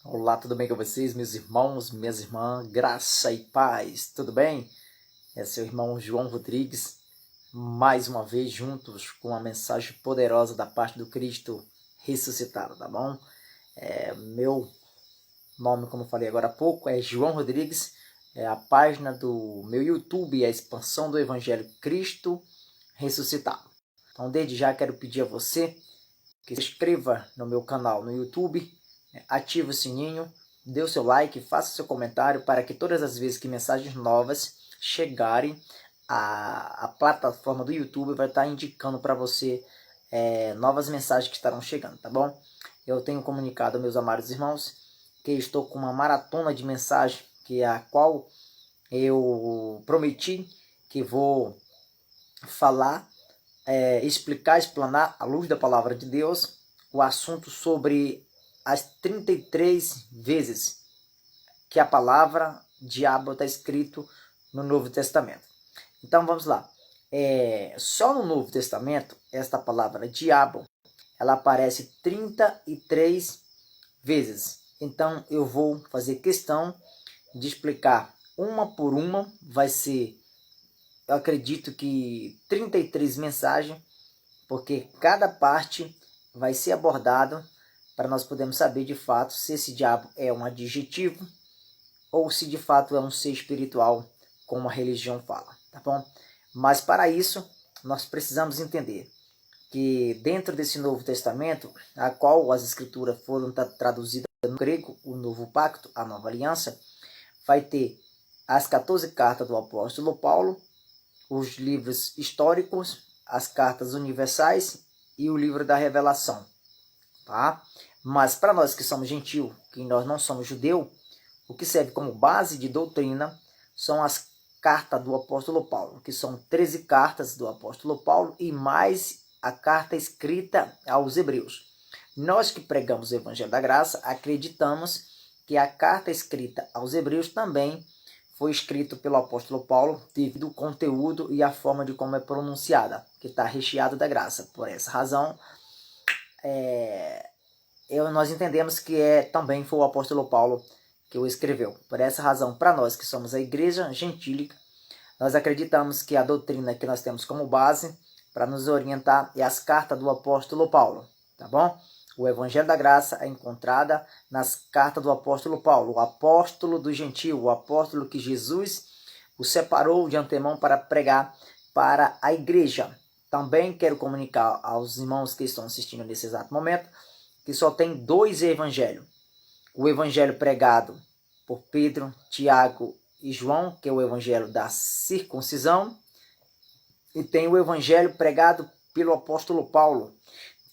Olá, tudo bem com vocês, meus irmãos, minhas irmãs? Graça e paz, tudo bem? É seu irmão João Rodrigues, mais uma vez juntos com uma mensagem poderosa da parte do Cristo ressuscitado, tá bom? Meu nome, como eu falei agora há pouco, é João Rodrigues, a página do meu YouTube é a Expansão do Evangelho Cristo ressuscitado. Então, desde já quero pedir a você que se inscreva no meu canal no YouTube, ative o sininho, dê o seu like, faça o seu comentário para que todas as vezes que mensagens novas chegarem, a plataforma do YouTube vai estar indicando para você novas mensagens que estarão chegando, tá bom? Eu tenho comunicado, meus amados irmãos, que estou com uma maratona de mensagem, que é a qual eu prometi que vou falar, explicar, explanar, à luz da palavra de Deus, o assunto sobre as 33 vezes que a palavra diabo está escrito no Novo Testamento. Então vamos lá. Só no Novo Testamento, esta palavra diabo, ela aparece 33 vezes. Então eu vou fazer questão de explicar uma por uma. Vai ser, eu acredito que 33 mensagens, porque cada parte vai ser abordado para nós podermos saber de fato se esse diabo é um adjetivo ou se de fato é um ser espiritual, como a religião fala, tá bom? Mas para isso, nós precisamos entender que dentro desse Novo Testamento, a qual as escrituras foram traduzidas no grego, o Novo Pacto, a Nova Aliança, vai ter as 14 cartas do apóstolo Paulo, os livros históricos, as cartas universais e o livro da Revelação, tá? Mas para nós que somos gentil, que nós não somos judeu, o que serve como base de doutrina são as cartas do apóstolo Paulo, que são 13 cartas do apóstolo Paulo e mais a carta escrita aos hebreus. Nós que pregamos o Evangelho da Graça, acreditamos que a carta escrita aos hebreus também foi escrito pelo apóstolo Paulo, devido ao conteúdo e a forma de como é pronunciada, que está recheado da graça. Por essa razão, nós entendemos que também foi o apóstolo Paulo que o escreveu. Por essa razão, para nós que somos a igreja gentílica, nós acreditamos que a doutrina que nós temos como base para nos orientar é as cartas do apóstolo Paulo, tá bom? O Evangelho da Graça é encontrada nas cartas do apóstolo Paulo, o apóstolo do gentil, o apóstolo que Jesus o separou de antemão para pregar para a igreja. Também quero comunicar aos irmãos que estão assistindo nesse exato momento que só tem 2 evangelhos. O evangelho pregado por Pedro, Tiago e João, que é o evangelho da circuncisão, e tem o evangelho pregado pelo apóstolo Paulo,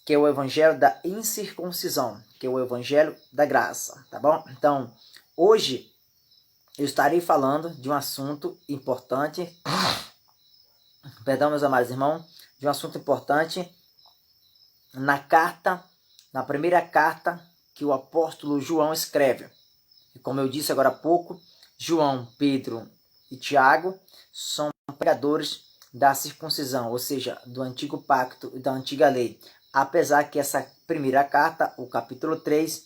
que é o evangelho da incircuncisão, que é o evangelho da graça, tá bom? Então, hoje eu estarei falando de um assunto importante, perdão, meus amados irmãos, de um assunto importante na primeira carta que o apóstolo João escreve. E como eu disse agora há pouco, João, Pedro e Tiago são pregadores da circuncisão, ou seja, do antigo pacto e da antiga lei. Apesar que essa primeira carta, o capítulo 3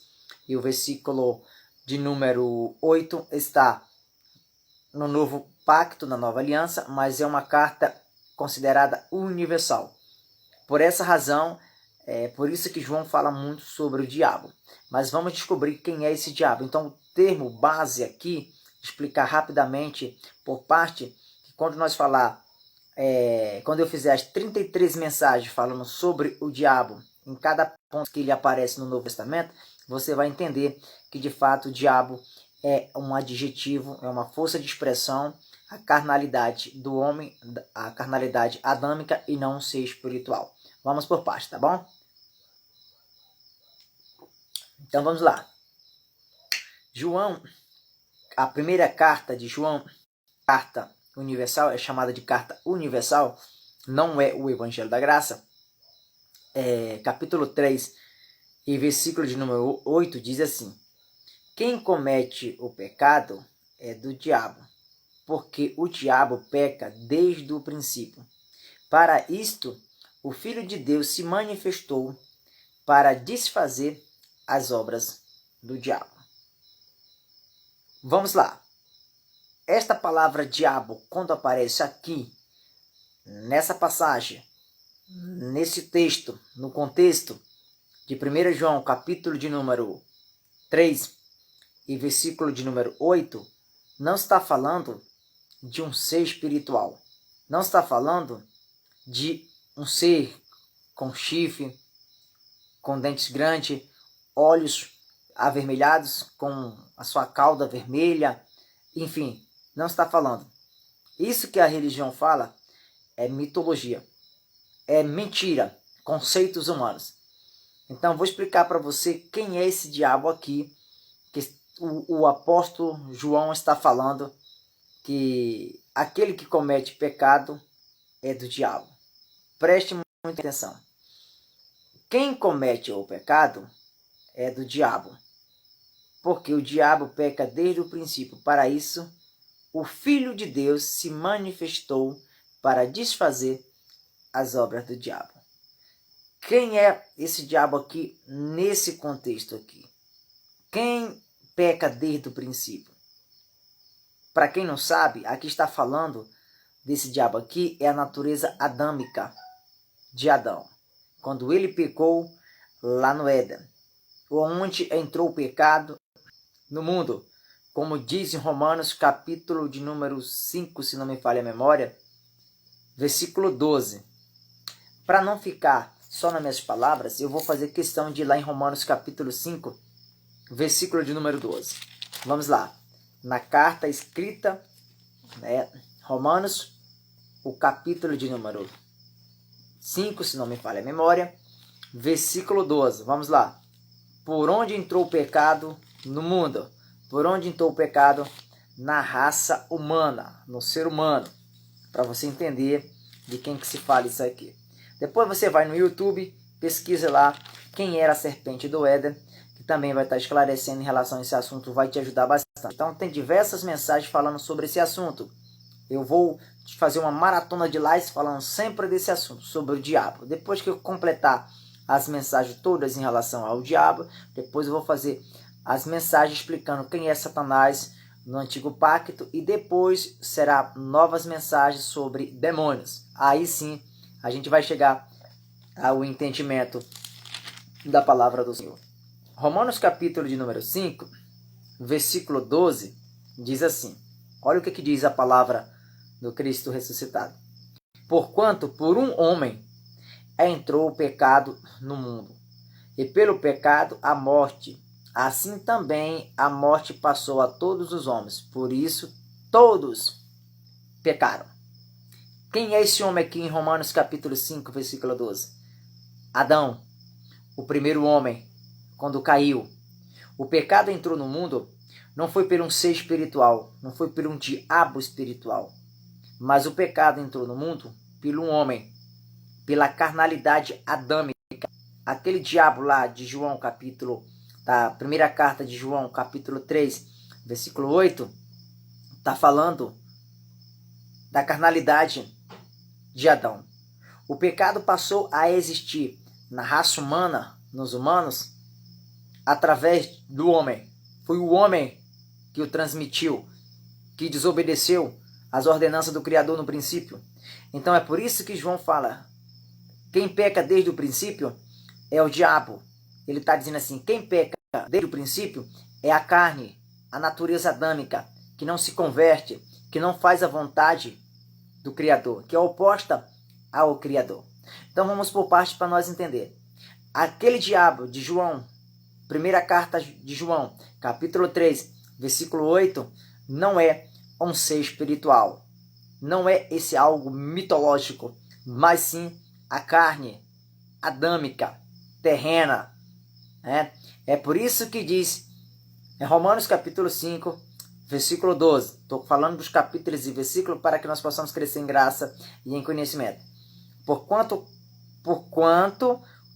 e o versículo de número 8 está no novo pacto, na nova aliança, mas é uma carta considerada universal. Por essa razão, por isso que João fala muito sobre o diabo. Mas vamos descobrir quem é esse diabo. Então, o termo base aqui, explicar rapidamente por parte, que quando nós falar, quando eu fizer as 33 mensagens falando sobre o diabo, em cada ponto que ele aparece no Novo Testamento, você vai entender que de fato o diabo é um adjetivo, é uma força de expressão, a carnalidade do homem, a carnalidade adâmica e não um ser espiritual. Vamos por parte, tá bom? Então vamos lá. João, a primeira carta de João, carta universal, é chamada de carta universal, não é o Evangelho da Graça. Capítulo 3 e versículo de número 8 diz assim: quem comete o pecado é do diabo, porque o diabo peca desde o princípio. Para isto, o Filho de Deus se manifestou para desfazer as obras do diabo. Vamos lá. Esta palavra diabo, quando aparece aqui, nessa passagem, nesse texto, no contexto de 1 João, capítulo de número 3 e versículo de número 8, não está falando de um ser espiritual. Não está falando de um ser com chifre, com dentes grandes, olhos avermelhados, com a sua cauda vermelha, enfim, não está falando. Isso que a religião fala é mitologia, é mentira, conceitos humanos. Então, vou explicar para você quem é esse diabo aqui, que o apóstolo João está falando, que aquele que comete pecado é do diabo. Preste muita atenção. Quem comete o pecado é do diabo, porque o diabo peca desde o princípio. Para isso, o Filho de Deus se manifestou para desfazer as obras do diabo. Quem é esse diabo aqui nesse contexto aqui? Quem peca desde o princípio? Para quem não sabe, aqui está falando desse diabo aqui, é a natureza adâmica de Adão. Quando ele pecou lá no Éden, onde entrou o pecado no mundo, como diz em Romanos, capítulo de número 5, se não me falha a memória, versículo 12. Para não ficar só nas minhas palavras, eu vou fazer questão de ir lá em Romanos, capítulo 5, versículo de número 12. Vamos lá. Na carta escrita, Romanos, o capítulo de número 5, se não me falha a memória, versículo 12. Vamos lá. Por onde entrou o pecado no mundo? Por onde entrou o pecado? Na raça humana, no ser humano. Para você entender de quem que se fala isso aqui. Depois você vai no YouTube, pesquisa lá quem era a serpente do Éden, que também vai estar esclarecendo em relação a esse assunto, vai te ajudar bastante. Então tem diversas mensagens falando sobre esse assunto. Eu vou fazer uma maratona de lives falando sempre desse assunto, sobre o diabo. Depois que eu completar as mensagens todas em relação ao diabo, depois eu vou fazer as mensagens explicando quem é Satanás no Antigo Pacto, e depois será novas mensagens sobre demônios. Aí sim a gente vai chegar ao entendimento da palavra do Senhor. Romanos capítulo de número 5, versículo 12, diz assim. Olha o que diz a palavra do Cristo ressuscitado. Porquanto por um homem entrou o pecado no mundo, e pelo pecado a morte. Assim também a morte passou a todos os homens. Por isso todos pecaram. Quem é esse homem aqui em Romanos capítulo 5, versículo 12? Adão, o primeiro homem, quando caiu. O pecado entrou no mundo, não foi por um ser espiritual, não foi por um diabo espiritual, mas o pecado entrou no mundo pelo um homem, pela carnalidade adâmica. Aquele diabo lá de João, capítulo, da primeira carta de João, capítulo 3, versículo 8, está falando da carnalidade de Adão. O pecado passou a existir na raça humana, nos humanos, através do homem. Foi o homem que o transmitiu, que desobedeceu às ordenanças do Criador no princípio. Então é por isso que João fala, quem peca desde o princípio é o diabo. Ele está dizendo assim, quem peca desde o princípio é a carne, a natureza adâmica, que não se converte, que não faz a vontade do Criador, que é oposta ao Criador. Então vamos por partes para nós entender. Aquele diabo de João, primeira carta de João, capítulo 3, versículo 8, não é um ser espiritual. Não é esse algo mitológico, mas sim a carne adâmica, terrena. É por isso que diz em Romanos capítulo 5, versículo 12. Estou falando dos capítulos e versículos para que nós possamos crescer em graça e em conhecimento. Porquanto,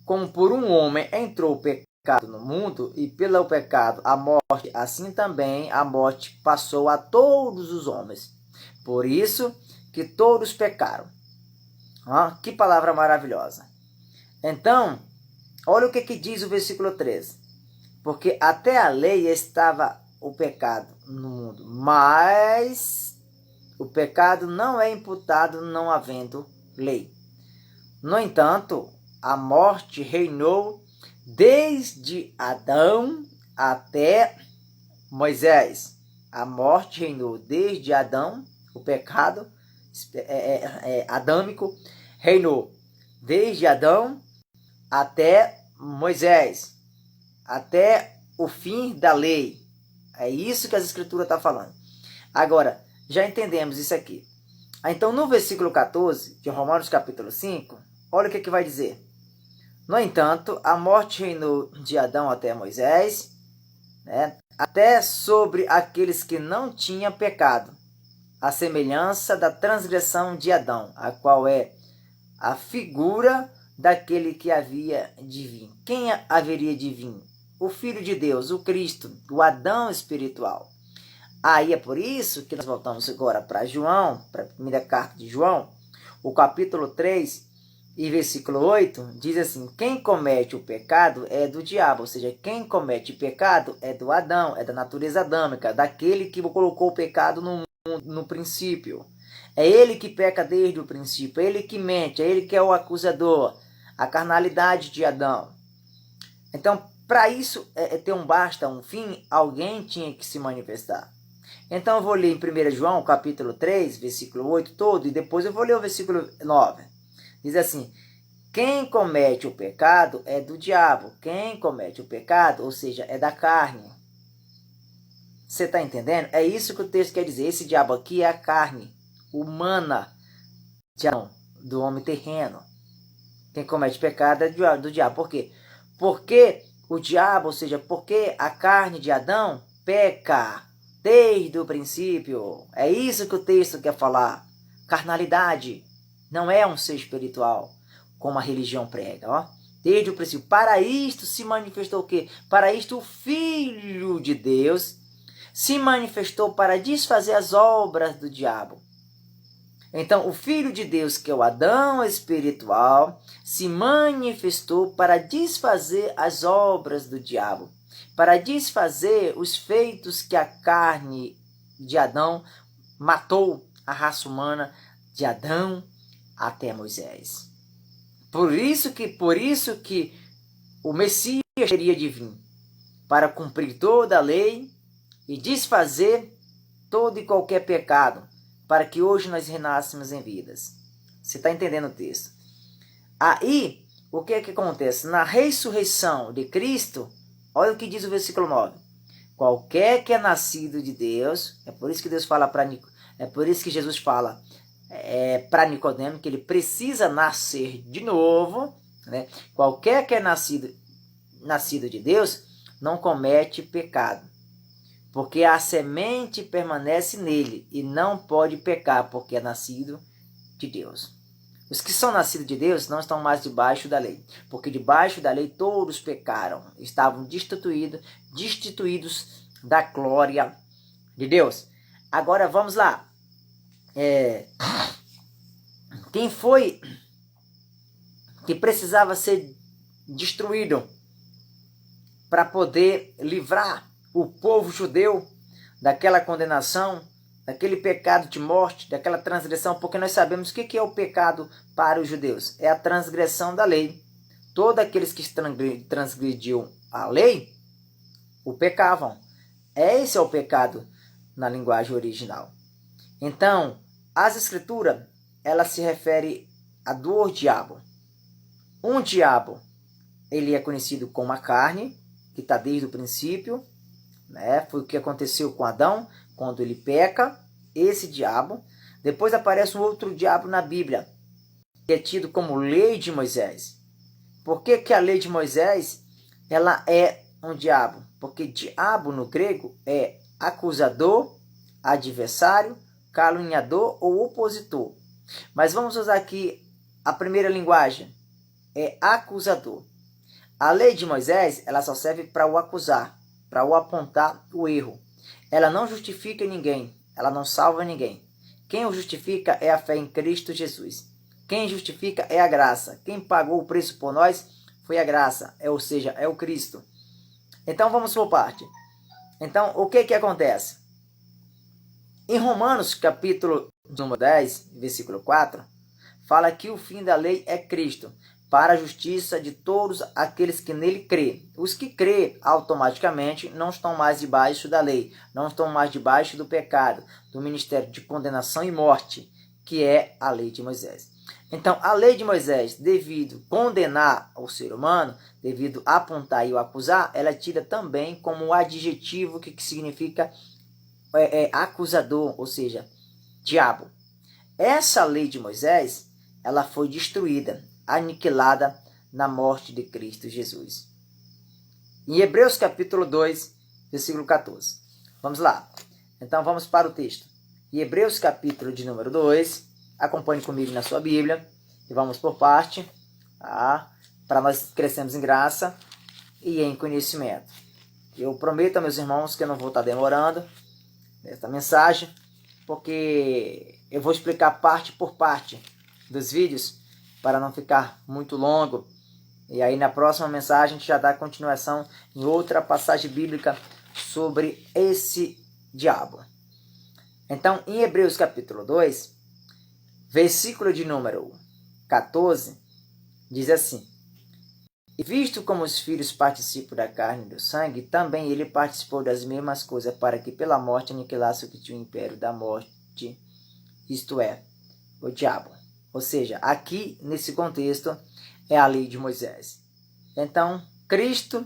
como por um homem entrou o pecado no mundo, e pelo pecado a morte, assim também a morte passou a todos os homens. Por isso que todos pecaram. Que palavra maravilhosa. Então, olha o que diz o versículo 13. Porque até a lei estava o pecado no mundo, mas o pecado não é imputado não havendo lei. No entanto, a morte reinou desde Adão até Moisés. A morte reinou desde Adão, o pecado adâmico reinou desde Adão até Moisés, até o fim da lei. É isso que as escrituras estão falando. Agora, já entendemos isso aqui. Então, no versículo 14 de Romanos capítulo 5, olha o que vai dizer. No entanto, a morte reinou de Adão até Moisés, né, até sobre aqueles que não tinham pecado, a semelhança da transgressão de Adão, a qual é a figura daquele que havia de vir. Quem haveria de vir? O Filho de Deus, o Cristo, o Adão espiritual. Aí é por isso que nós voltamos agora para João, para a primeira carta de João, o capítulo 3 e versículo 8, diz assim: quem comete o pecado é do diabo, ou seja, quem comete pecado é do Adão, é da natureza adâmica, daquele que colocou o pecado no mundo no princípio. É ele que peca desde o princípio, é ele que mente, é ele que é o acusador, a carnalidade de Adão. Então, para isso ter um basta, um fim, alguém tinha que se manifestar. Então, eu vou ler em 1 João, capítulo 3, versículo 8 todo, e depois eu vou ler o versículo 9. Diz assim: quem comete o pecado é do diabo. Quem comete o pecado, ou seja, é da carne. Você está entendendo? É isso que o texto quer dizer. Esse diabo aqui é a carne humana do homem terreno. Quem comete pecado é do diabo. Por quê? Porque o diabo, ou seja, porque a carne de Adão peca desde o princípio. É isso que o texto quer falar. Carnalidade não é um ser espiritual, como a religião prega. Ó. Desde o princípio. Para isto se manifestou o quê? Para isto o Filho de Deus se manifestou para desfazer as obras do diabo. Então, o Filho de Deus, que é o Adão espiritual, se manifestou para desfazer as obras do diabo, para desfazer os feitos que a carne de Adão matou a raça humana de Adão até Moisés. Por isso que o Messias teria de vir para cumprir toda a lei e desfazer todo e qualquer pecado, para que hoje nós renascemos em vidas. Você está entendendo o texto? Aí, o que acontece? Na ressurreição de Cristo, olha o que diz o versículo 9. Qualquer que é nascido de Deus, é por isso que Deus fala é por isso que Jesus fala para Nicodemo que ele precisa nascer de novo, né? Qualquer que é nascido de Deus não comete pecado, porque a semente permanece nele e não pode pecar, porque é nascido de Deus. Os que são nascidos de Deus não estão mais debaixo da lei, porque debaixo da lei todos pecaram, estavam destituídos da glória de Deus. Agora vamos lá. Quem foi que precisava ser destruído para poder livrar o povo judeu daquela condenação, daquele pecado de morte, daquela transgressão? Porque nós sabemos o que é o pecado para os judeus. É a transgressão da lei. Todos aqueles que transgrediam a lei, o pecavam. Esse é o pecado na linguagem original. Então, as escrituras, ela se refere a dois diabos. Um diabo, ele é conhecido como a carne, que está desde o princípio, né? Foi o que aconteceu com Adão, quando ele peca, esse diabo. Depois aparece um outro diabo na Bíblia, que é tido como lei de Moisés. Por que a lei de Moisés ela é um diabo? Porque diabo no grego é acusador, adversário, caluniador ou opositor. Mas vamos usar aqui a primeira linguagem, é acusador. A lei de Moisés ela só serve para o acusar, para o apontar o erro. Ela não justifica ninguém, ela não salva ninguém. Quem o justifica é a fé em Cristo Jesus. Quem justifica é a graça. Quem pagou o preço por nós foi a graça, ou seja, é o Cristo. Então vamos por parte. Então, o que acontece? Em Romanos, capítulo número 10, versículo 4, fala que o fim da lei é Cristo, para a justiça de todos aqueles que nele crê. Os que crê automaticamente não estão mais debaixo da lei, não estão mais debaixo do pecado, do ministério de condenação e morte, que é a lei de Moisés. Então, a lei de Moisés, devido condenar o ser humano, devido apontar e o acusar, ela é tida também como um adjetivo que significa acusador, ou seja, diabo. Essa lei de Moisés, ela foi destruída, aniquilada na morte de Cristo Jesus. Em Hebreus capítulo 2, versículo 14. Vamos lá. Então vamos para o texto. Em Hebreus capítulo de número 2, acompanhe comigo na sua Bíblia, e vamos por parte, tá? Para nós crescermos em graça e em conhecimento. Eu prometo, meus irmãos, que eu não vou estar demorando nesta mensagem, porque eu vou explicar parte por parte dos vídeos, para não ficar muito longo. E aí na próxima mensagem a gente já dá continuação em outra passagem bíblica sobre esse diabo. Então, em Hebreus capítulo 2, versículo de número 14, diz assim: E visto como os filhos participam da carne e do sangue, também ele participou das mesmas coisas, para que pela morte aniquilasse o que tinha o império da morte, isto é, o diabo. Ou seja, aqui nesse contexto é a lei de Moisés. Então, Cristo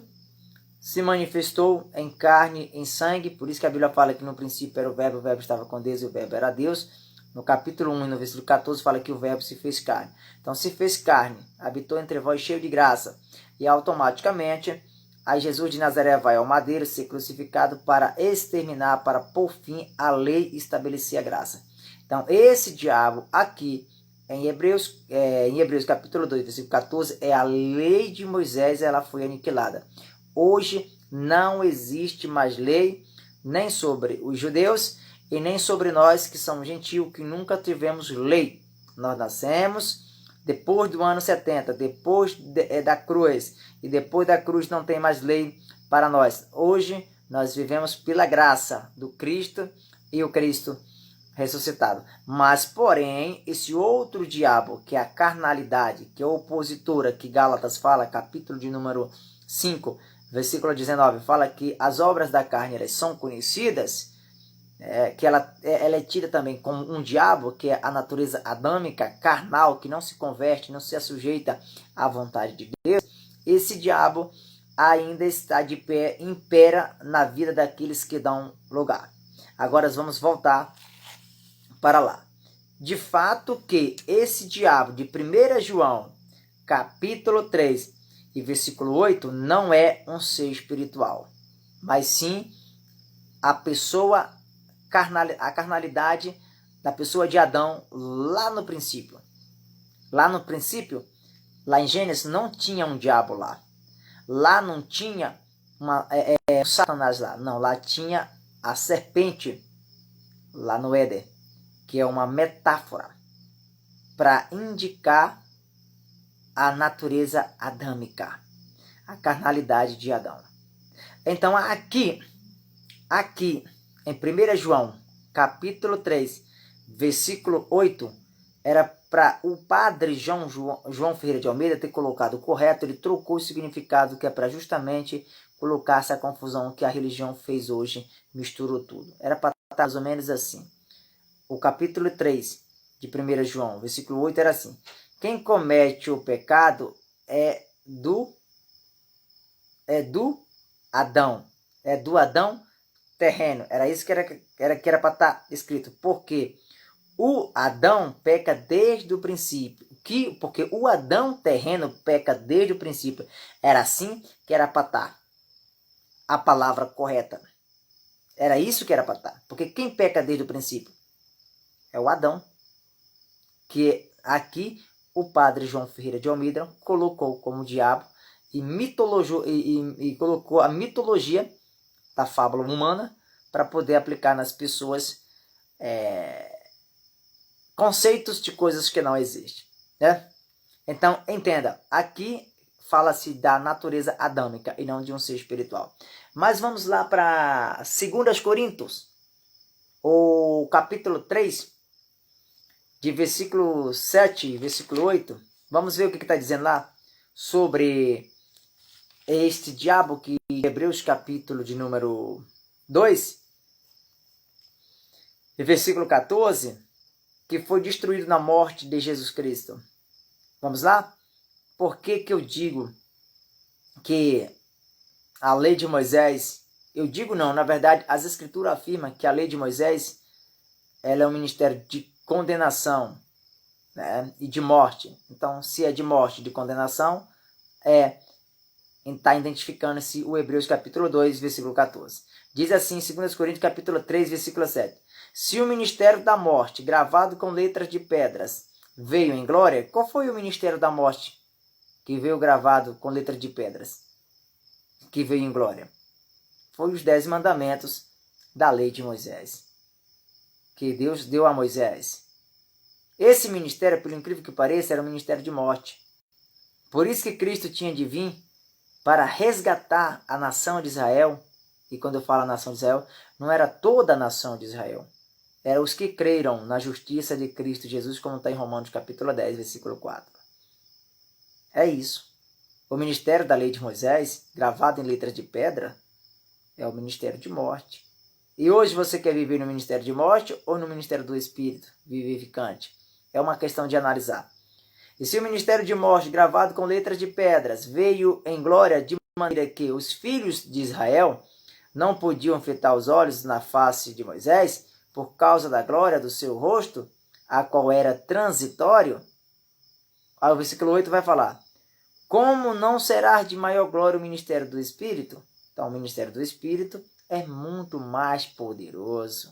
se manifestou em carne, em sangue, por isso que a Bíblia fala que no princípio era o verbo estava com Deus e o verbo era Deus. No capítulo 1 e no versículo 14 fala que o verbo se fez carne. Então, se fez carne, habitou entre vós cheio de graça, e automaticamente aí Jesus de Nazaré vai ao madeiro ser crucificado para exterminar, para por fim a lei estabelecer a graça. Então, esse diabo aqui, em Hebreus capítulo 2, versículo 14, é a lei de Moisés, ela foi aniquilada. Hoje não existe mais lei, nem sobre os judeus e nem sobre nós que somos gentios, que nunca tivemos lei. Nós nascemos depois do ano 70, depois da cruz, e depois da cruz não tem mais lei para nós. Hoje nós vivemos pela graça do Cristo e o Cristo ressuscitado. Mas, porém, esse outro diabo, que é a carnalidade, que é opositora, que Gálatas fala, capítulo de número 5, versículo 19, fala que as obras da carne elas são conhecidas, que ela é tida também como um diabo, que é a natureza adâmica, carnal, que não se converte, não se assujeita à vontade de Deus. Esse diabo ainda está de pé, impera na vida daqueles que dão lugar. Agora vamos voltar para lá. De fato que esse diabo de 1 João, capítulo 3 e versículo 8, não é um ser espiritual, mas sim a carnalidade da pessoa de Adão lá no princípio. Lá no princípio, lá em Gênesis, não tinha um diabo lá. Lá não tinha um Satanás lá. Não, lá tinha a serpente, lá no Éden, que é uma metáfora para indicar a natureza adâmica, a carnalidade de Adão. Então aqui em 1 João, capítulo 3, versículo 8, era para o padre João Ferreira de Almeida ter colocado correto, ele trocou o significado, que é para justamente colocar essa confusão que a religião fez hoje, misturou tudo. Era para estar mais ou menos assim. O capítulo 3 de 1 João, versículo 8 era assim: quem comete o pecado é do Adão, terreno. Era isso que era para estar escrito. Porque o Adão peca desde o princípio. Porque o Adão terreno peca desde o princípio. Era assim que era para estar a palavra correta. Era isso que era para estar. Porque quem peca desde o princípio é o Adão. Que aqui o padre João Ferreira de Almeida colocou como diabo e colocou a mitologia da fábula humana para poder aplicar nas pessoas conceitos de coisas que não existem, né? Então, entenda, aqui fala-se da natureza adâmica e não de um ser espiritual. Mas vamos lá para 2 Coríntios, o capítulo 3, de versículo 7 e versículo 8. Vamos ver o que está dizendo lá sobre este diabo que Hebreus capítulo de número 2, e versículo 14, que foi destruído na morte de Jesus Cristo. Vamos lá? Por que eu digo que a lei de Moisés, eu digo não, na verdade as escrituras afirmam que a lei de Moisés ela é um ministério de condenação, né, e de morte. Então, se é de morte, de condenação, está identificando-se o Hebreus capítulo 2, versículo 14. Diz assim, 2 Coríntios capítulo 3, versículo 7. Se o ministério da morte, gravado com letras de pedras, veio em glória, qual foi o ministério da morte que veio gravado com letras de pedras, que veio em glória? Foi os 10 mandamentos da lei de Moisés, que Deus deu a Moisés. Esse ministério, por incrível que pareça, era um ministério de morte. Por isso que Cristo tinha de vir para resgatar a nação de Israel. E quando eu falo a nação de Israel, não era toda a nação de Israel. Eram os que creram na justiça de Cristo Jesus, como está em Romanos capítulo 10, versículo 4. É isso. O ministério da lei de Moisés, gravado em letras de pedra, é o ministério de morte. E hoje você quer viver no ministério de morte ou no ministério do Espírito vivificante? É uma questão de analisar. E se o ministério de morte, gravado com letras de pedras, veio em glória de maneira que os filhos de Israel não podiam fitar os olhos na face de Moisés, por causa da glória do seu rosto, a qual era transitório, aí o versículo 8 vai falar: como não será de maior glória o ministério do Espírito? Então, o ministério do Espírito é muito mais poderoso.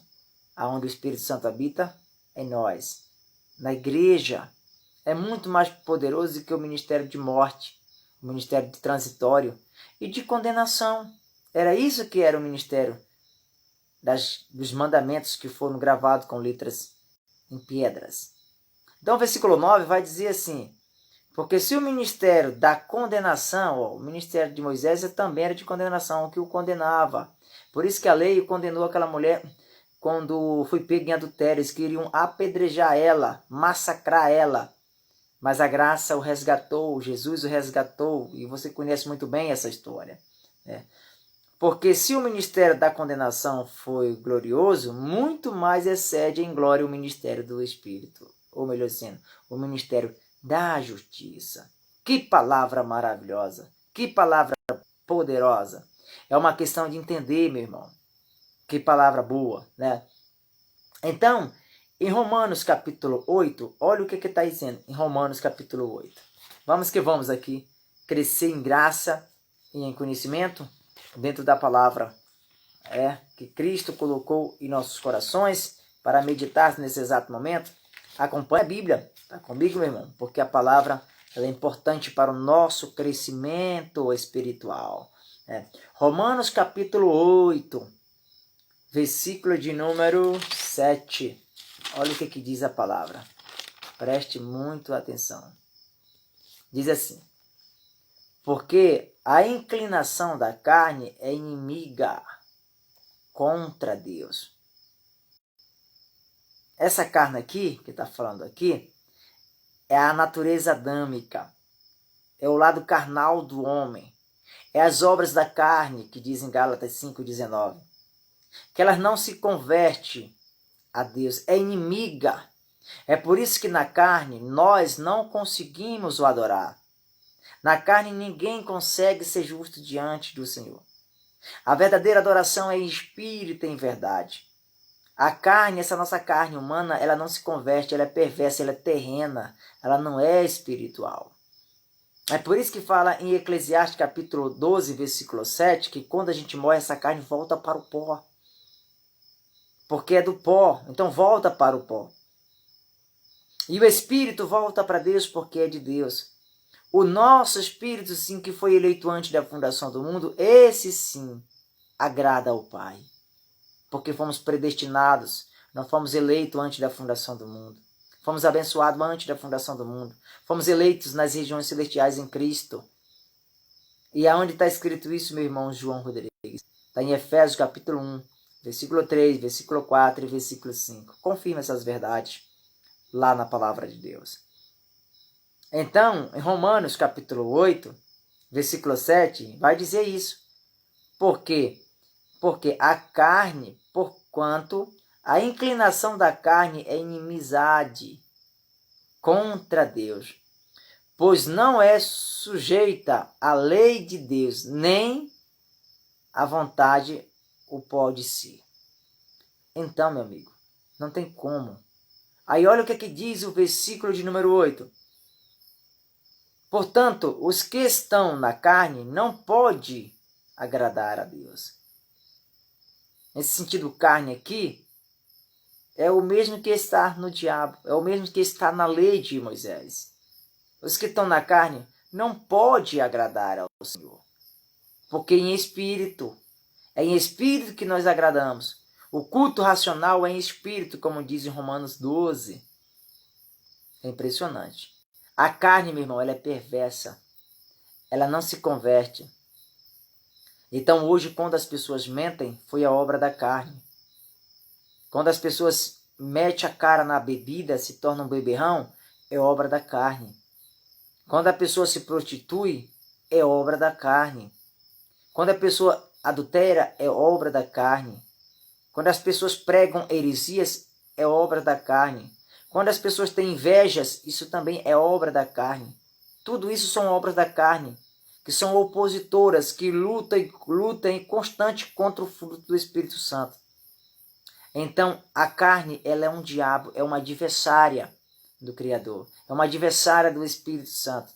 Aonde o Espírito Santo habita? Em nós. Na igreja. É muito mais poderoso do que o ministério de morte, o ministério de transitório e de condenação. Era isso que era o ministério dos mandamentos que foram gravados com letras em pedras. Então, o versículo 9 vai dizer assim: porque se o ministério da condenação, o ministério de Moisés também era de condenação, o que o condenava. Por isso que a lei condenou aquela mulher quando foi pega em adultério. Eles queriam apedrejar ela, massacrar ela. Mas a graça o resgatou, Jesus o resgatou, e você conhece muito bem essa história, né? Porque se o ministério da condenação foi glorioso, muito mais excede em glória o ministério do Espírito. Ou melhor dizendo, o ministério da justiça. Que palavra maravilhosa! Que palavra poderosa! É uma questão de entender, meu irmão. Que palavra boa, né? Então, em Romanos capítulo 8, olha o que está dizendo em Romanos capítulo 8. Vamos que vamos aqui crescer em graça e em conhecimento dentro da palavra que Cristo colocou em nossos corações para meditar nesse exato momento. Acompanhe a Bíblia, está comigo, meu irmão, porque a palavra ela é importante para o nosso crescimento espiritual. Romanos capítulo 8, versículo de número 7. Olha o que diz a palavra. Preste muito atenção. Diz assim: porque a inclinação da carne é inimiga contra Deus. Essa carne aqui, que está falando aqui, é a natureza adâmica. É o lado carnal do homem. É as obras da carne, que diz em Gálatas 5,19. Que elas não se convertem a Deus. É inimiga. É por isso que na carne nós não conseguimos o adorar. Na carne ninguém consegue ser justo diante do Senhor. A verdadeira adoração é em espírito e em verdade. A carne, essa nossa carne humana, ela não se converte, ela é perversa, ela é terrena, ela não é espiritual. É por isso que fala em Eclesiastes capítulo 12, versículo 7, que quando a gente morre, essa carne volta para o pó. Porque é do pó, então volta para o pó. E o espírito volta para Deus porque é de Deus. O nosso espírito, sim, que foi eleito antes da fundação do mundo, esse sim agrada ao Pai. Porque fomos predestinados, não fomos eleitos antes da fundação do mundo. Fomos abençoados antes da fundação do mundo. Fomos eleitos nas regiões celestiais em Cristo. E aonde está escrito isso, meu irmão João Rodrigues? Está em Efésios capítulo 1, versículo 3, versículo 4 e versículo 5. Confirma essas verdades lá na palavra de Deus. Então, em Romanos capítulo 8, versículo 7, vai dizer isso. Por quê? Porque a carne, porquanto a inclinação da carne é inimizade contra Deus, pois não é sujeita à lei de Deus, nem a vontade o pode ser. Então, meu amigo, não tem como. Aí olha o que diz o versículo de número 8. Portanto, os que estão na carne não podem agradar a Deus. Nesse sentido, carne aqui é o mesmo que está no diabo, é o mesmo que está na lei de Moisés. Os que estão na carne não podem agradar ao Senhor, porque é em espírito que nós agradamos. O culto racional é em espírito, como diz em Romanos 12. É impressionante. A carne, meu irmão, ela é perversa. Ela não se converte. Então hoje, quando as pessoas mentem, foi a obra da carne. Quando as pessoas metem a cara na bebida, se tornam beberrão, é obra da carne. Quando a pessoa se prostitui, é obra da carne. Quando a pessoa adultera, é obra da carne. Quando as pessoas pregam heresias, é obra da carne. Quando as pessoas têm invejas, isso também é obra da carne. Tudo isso são obras da carne, que são opositoras, que lutam em constante contra o fruto do Espírito Santo. Então, a carne, ela é um diabo, é uma adversária do Criador, é uma adversária do Espírito Santo.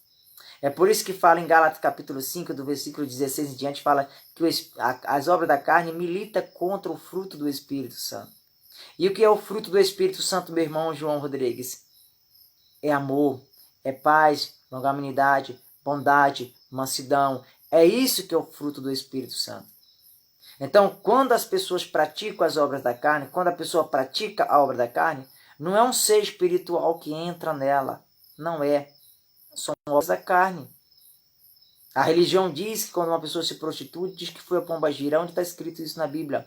É por isso que fala em Gálatas capítulo 5, do versículo 16 em diante, fala que as obras da carne militam contra o fruto do Espírito Santo. E o que é o fruto do Espírito Santo, meu irmão João Rodrigues? É amor, é paz, longanimidade, bondade, mansidão. É isso que é o fruto do Espírito Santo. Então, quando as pessoas praticam as obras da carne, quando a pessoa pratica a obra da carne, não é um ser espiritual que entra nela. Não é. São obras da carne. A religião diz que quando uma pessoa se prostitui, diz que foi a pombagira. Onde está escrito isso na Bíblia?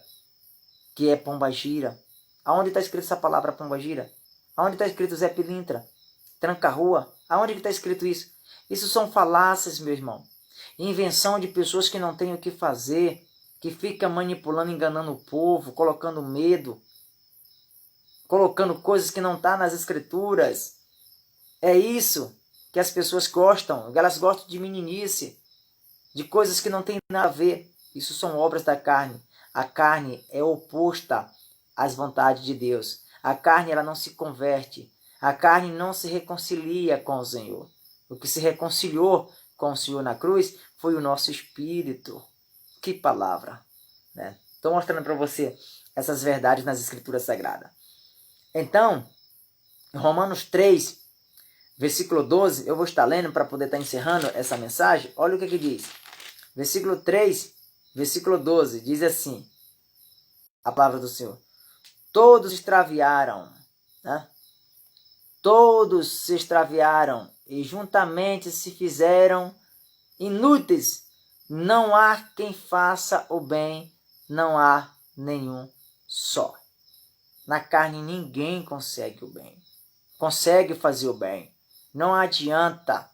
Que é pombagira. Aonde está escrito essa palavra pombagira? Aonde está escrito Zé Pilintra? Tranca-rua? Aonde está escrito isso? Isso são falácias, meu irmão. Invenção de pessoas que não têm o que fazer, que ficam manipulando, enganando o povo, colocando medo, colocando coisas que não estão nas escrituras. É isso que as pessoas gostam. Elas gostam de meninice, de coisas que não têm nada a ver. Isso são obras da carne. A carne é oposta às vontades de Deus. A carne, ela não se converte. A carne não se reconcilia com o Senhor. O que se reconciliou com o Senhor na cruz foi o nosso espírito. Que palavra, né? Estou mostrando para você essas verdades nas Escrituras Sagradas. Então, Romanos 3, versículo 12, eu vou estar lendo para poder estar encerrando essa mensagem. Olha o que diz. Versículo 3, versículo 12, diz assim, a palavra do Senhor. Todos extraviaram, né? Todos se extraviaram e juntamente se fizeram inúteis. Não há quem faça o bem, não há nenhum só. Na carne ninguém consegue o bem, consegue fazer o bem. Não adianta.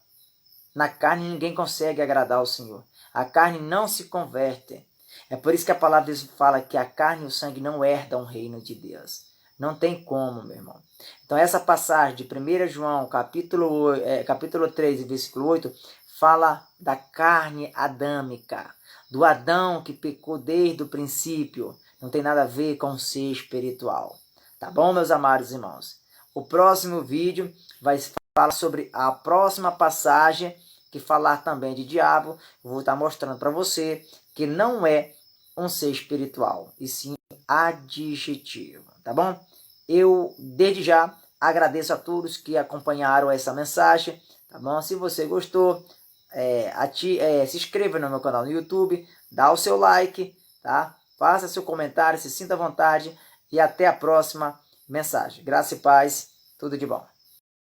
Na carne ninguém consegue agradar ao Senhor. A carne não se converte. É por isso que a palavra de Deus fala que a carne e o sangue não herdam o reino de Deus. Não tem como, meu irmão. Então essa passagem de 1 João, capítulo 3, versículo 8, fala da carne adâmica, do Adão que pecou desde o princípio. Não tem nada a ver com o ser espiritual. Tá bom, meus amados irmãos? O próximo vídeo vai falar sobre a próxima passagem, que falar também de diabo. Eu vou estar mostrando para você que não é um ser espiritual, e sim adjetivo, tá bom? Eu, desde já, agradeço a todos que acompanharam essa mensagem, tá bom? Se você gostou, se inscreva no meu canal no YouTube, dá o seu like, tá? Faça seu comentário, se sinta à vontade, e até a próxima mensagem. Graça e paz, tudo de bom.